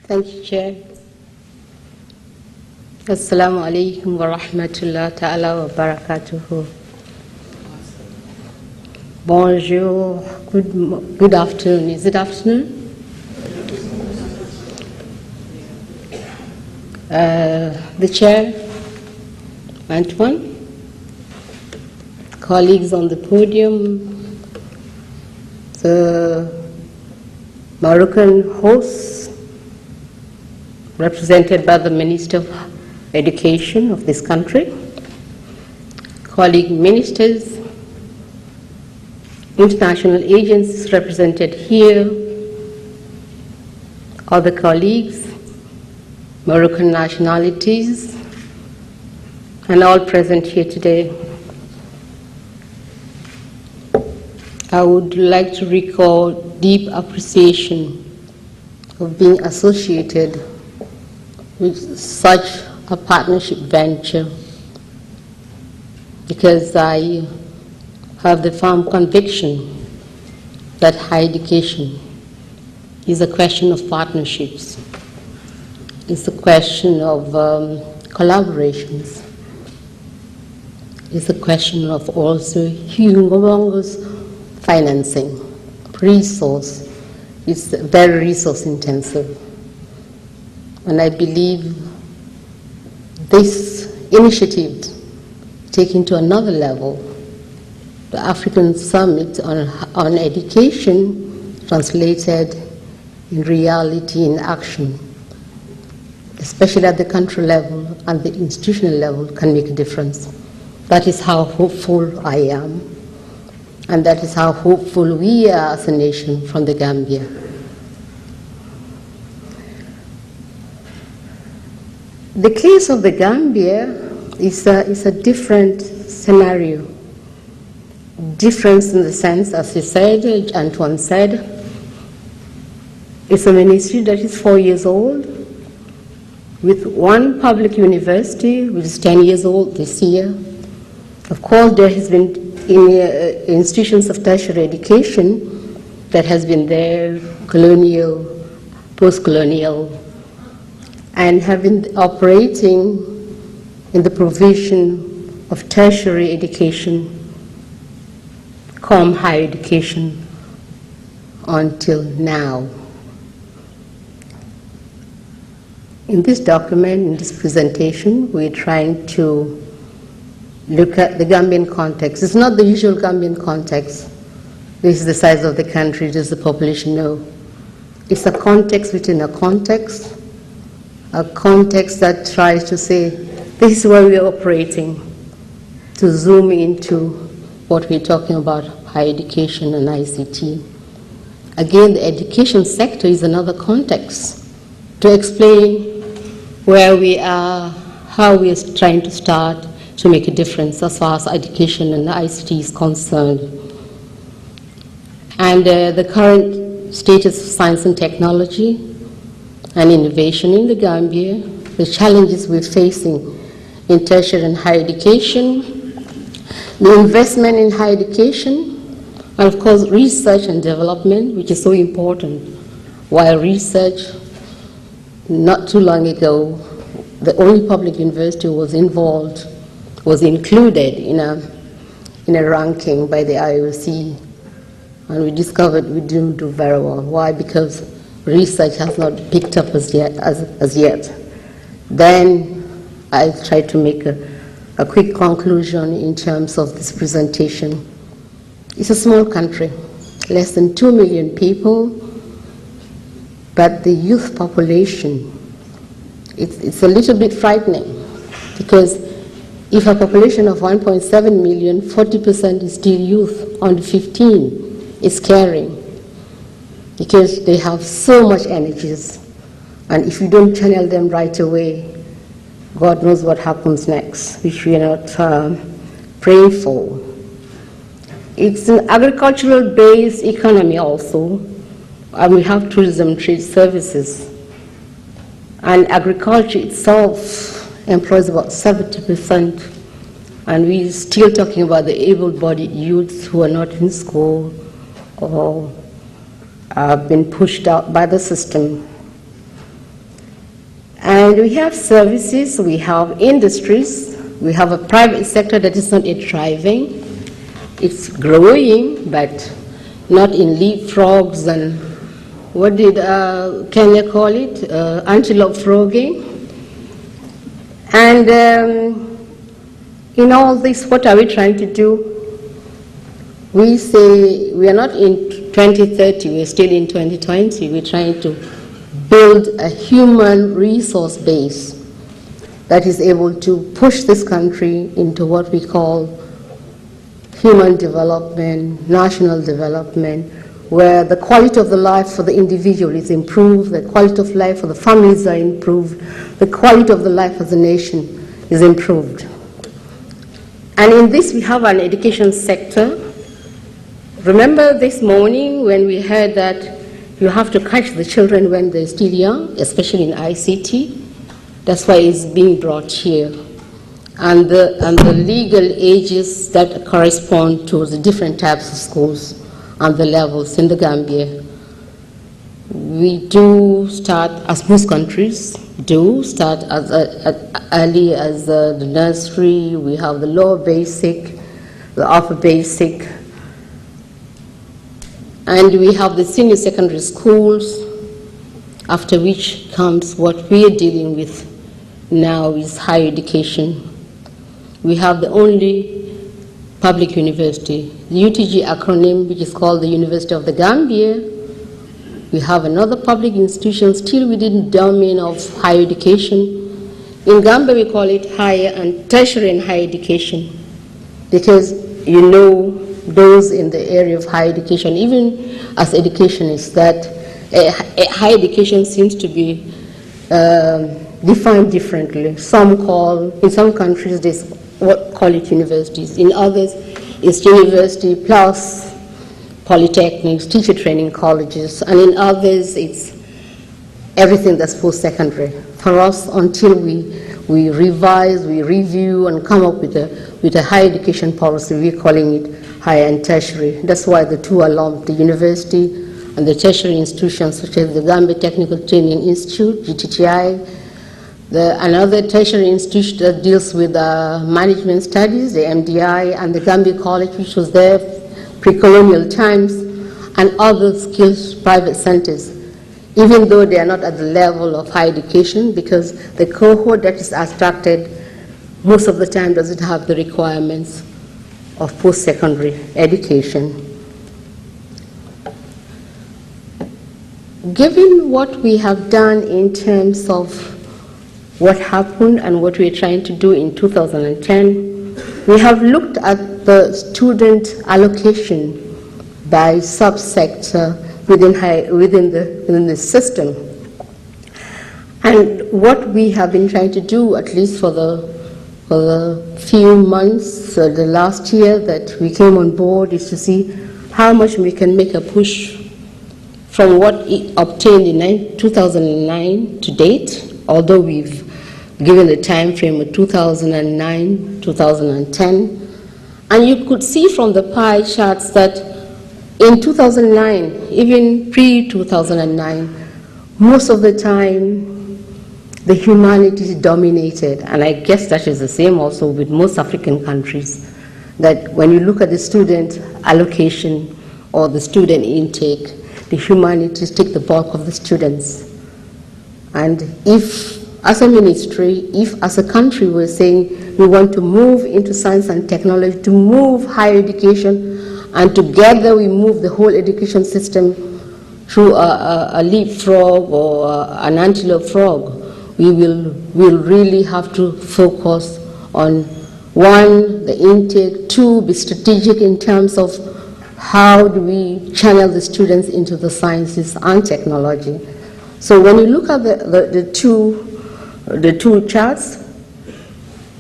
Thank you, Chair. Assalamu alaikum wa rahmatullah ta'ala wa barakatuhu. Bonjour, good afternoon. Is it afternoon? The Chair, Antoine, colleagues on the podium, the Moroccan hosts, represented by the Minister of Education of this country, colleague ministers, international agencies represented here, other colleagues, Moroccan nationalities, and all present here today. I would like to record deep appreciation of being associated with such a partnership venture, because I have the firm conviction that higher education is a question of partnerships. It's a question of collaborations. It's a question of also humongous financing, resource. It's very resource intensive. And I believe this initiative taken to another level, the African Summit on Education translated in reality, in action, especially at the country level and the institutional level, can make a difference. That is how hopeful I am, and that is how hopeful we are as a nation from the Gambia. The case of the Gambia is a different scenario. Difference in the sense, as you said, Antoine said, it's a ministry that is 4 years old, with one public university, which is 10 years old this year. Of course, there has been institutions of tertiary education that has been there, colonial, post-colonial, and have been operating in the provision of tertiary education, higher education, until now. In this document, in this presentation, we're trying to look at the Gambian context. It's not the usual Gambian context. This is the size of the country, this is the population, no. It's a context within a context that tries to say, this is where we're operating, to zoom into what we're talking about, higher education and ICT. Again, the education sector is another context to explain where we are, how we are trying to start to make a difference as far as education and ICT is concerned. And the current status of science and technology and innovation in the Gambia, the challenges we're facing in tertiary and higher education, the investment in higher education, and of course research and development, which is so important. While research, not too long ago, the only public university was included in a ranking by the IOC, and we discovered we didn't do very well. Why? Because research has not picked up as yet. Then I tried to make a quick conclusion in terms of this presentation. It's a small country, less than 2 million people, but the youth population, it's a little bit frightening, because if a population of 1.7 million, 40% is still youth under 15, it's scary, because they have so much energies, and if you don't channel them right away, God knows what happens next, which we are not praying for. It's an agricultural-based economy also, and we have tourism, trade services. And agriculture itself employs about 70%. And we're still talking about the able-bodied youths who are not in school or have been pushed out by the system. And we have services, we have industries, we have a private sector that is not yet thriving. It's growing, but not in leapfrogs and what did Kenya call it? Antelope frogging. And in all this, what are we trying to do? We say we are not in 2030, we're still in 2020. We're trying to build a human resource base that is able to push this country into what we call human development, national development, where the quality of the life for the individual is improved, the quality of life for the families are improved, the quality of the life as a nation is improved. And in this, we have an education sector. Remember this morning when we heard that you have to catch the children when they're still young, especially in ICT. That's why it's being brought here. And the legal ages that correspond to the different types of schools and the levels in the Gambia. We do start, as most countries do, start as early as the nursery. We have the lower basic, the upper basic, and we have the senior secondary schools, after which comes what we are dealing with now is higher education. We have the only public university, the UTG acronym, which is called the University of the Gambia. We have another public institution still within the domain of higher education. In Gambia, we call it higher and tertiary and higher education, because you know those in the area of higher education, even as educationists, that higher education seems to be defined differently. In some countries, they call it universities. In others, it's university plus polytechnics, teacher training colleges, and in others, it's everything that's post-secondary. For us, until we revise, we review, and come up with a higher education policy, we're calling it higher and tertiary. That's why the two are lumped, the university and the tertiary institutions, such as the Gambia Technical Training Institute, GTTI, another tertiary institute that deals with management studies, the MDI, and the Gambia College, which was there pre-colonial times, and other skills private centers, even though they are not at the level of higher education, because the cohort that is attracted most of the time doesn't have the requirements of post-secondary education. Given what we have done in terms of what happened and what we're trying to do in 2010, we have looked at the student allocation by subsector within the system. And what we have been trying to do, at least for the few months, the last year that we came on board, is to see how much we can make a push from what obtained in 2009 to date, although we've given the time frame of 2009, 2010. And you could see from the pie charts that in 2009, even pre-2009, most of the time, the humanities dominated, and I guess that is the same also with most African countries, that when you look at the student allocation or the student intake, the humanities take the bulk of the students. And if, as a ministry, if as a country we're saying we want to move into science and technology, to move higher education, and together we move the whole education system through a leapfrog or an antelope frog, we'll really have to focus on, one, the intake, two, be strategic in terms of how do we channel the students into the sciences and technology. So when you look at the two charts,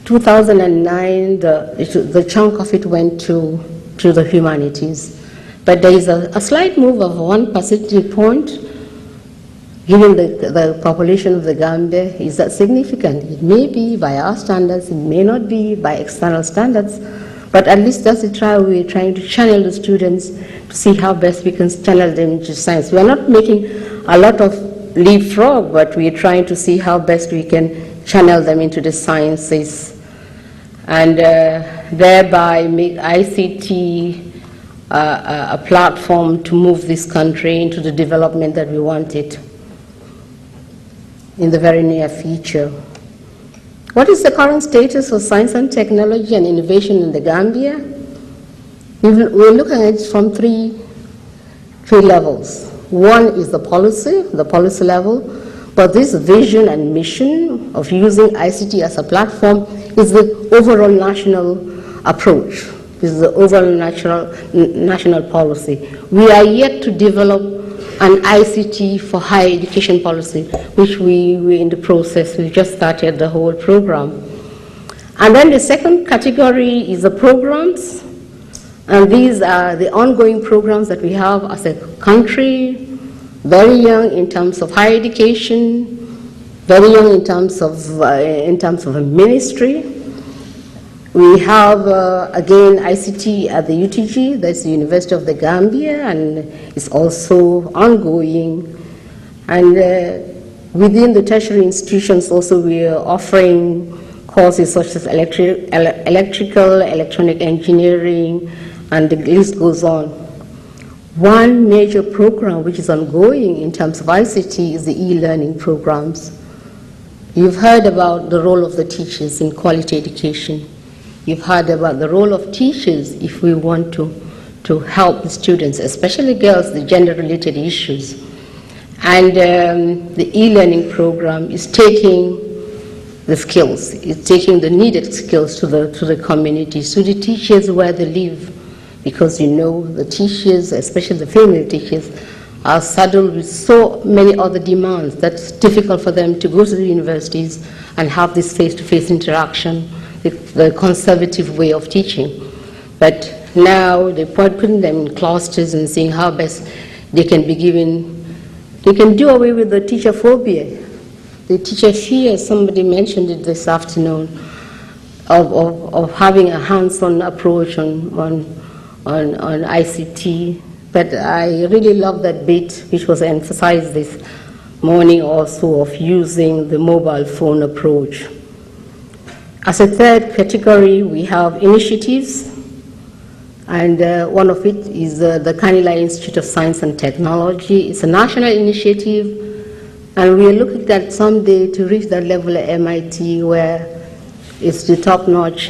2009, the chunk of it went to the humanities. But there is a slight move of 1 percentage point. Given the population of the Gambia, is that significant? It may be by our standards, it may not be by external standards, but at least that's the trial we're trying to channel the students to see how best we can channel them into science. We are not making a lot of leapfrog, but we're trying to see how best we can channel them into the sciences and thereby make ICT a platform to move this country into the development that we want it in the very near future. What is the current status of science and technology and innovation in the Gambia? We're looking at it from three levels. One is the policy level, but this vision and mission of using ICT as a platform is the overall national approach. This is the overall national policy. We are yet to develop an ICT for higher education policy, which we're in the process. We just started the whole program. And then the second category is the programs. And these are the ongoing programs that we have as a country, very young in terms of higher education, very young in terms of a ministry. We have, again, ICT at the UTG, that's the University of the Gambia, and it's also ongoing. And within the tertiary institutions also, we are offering courses such as electrical, electronic engineering, and the list goes on. One major program which is ongoing in terms of ICT is the e-learning programs. You've heard about the role of the teachers in quality education. You've heard about the role of teachers if we want to help the students, especially girls, the gender-related issues. And the e-learning program is taking the skills, it's taking the needed skills to the communities, to the teachers where they live. Because you know, the teachers, especially the female teachers, are saddled with so many other demands that it's difficult for them to go to the universities and have this face-to-face interaction, the conservative way of teaching. But now they're putting them in clusters and seeing how best they can be given, they can do away with the teacher phobia. The teacher fear, somebody mentioned it this afternoon, of having a hands-on approach on ICT. But I really love that bit which was emphasized this morning also of using the mobile phone approach. As a third category, we have initiatives, and one of it is the Kanila Institute of Science and Technology. It's a national initiative, and we are looking at someday to reach that level at MIT where it's the top-notch,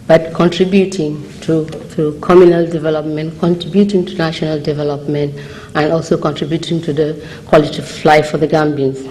but contributing to communal development, contributing to national development, and also contributing to the quality of life for the Gambians.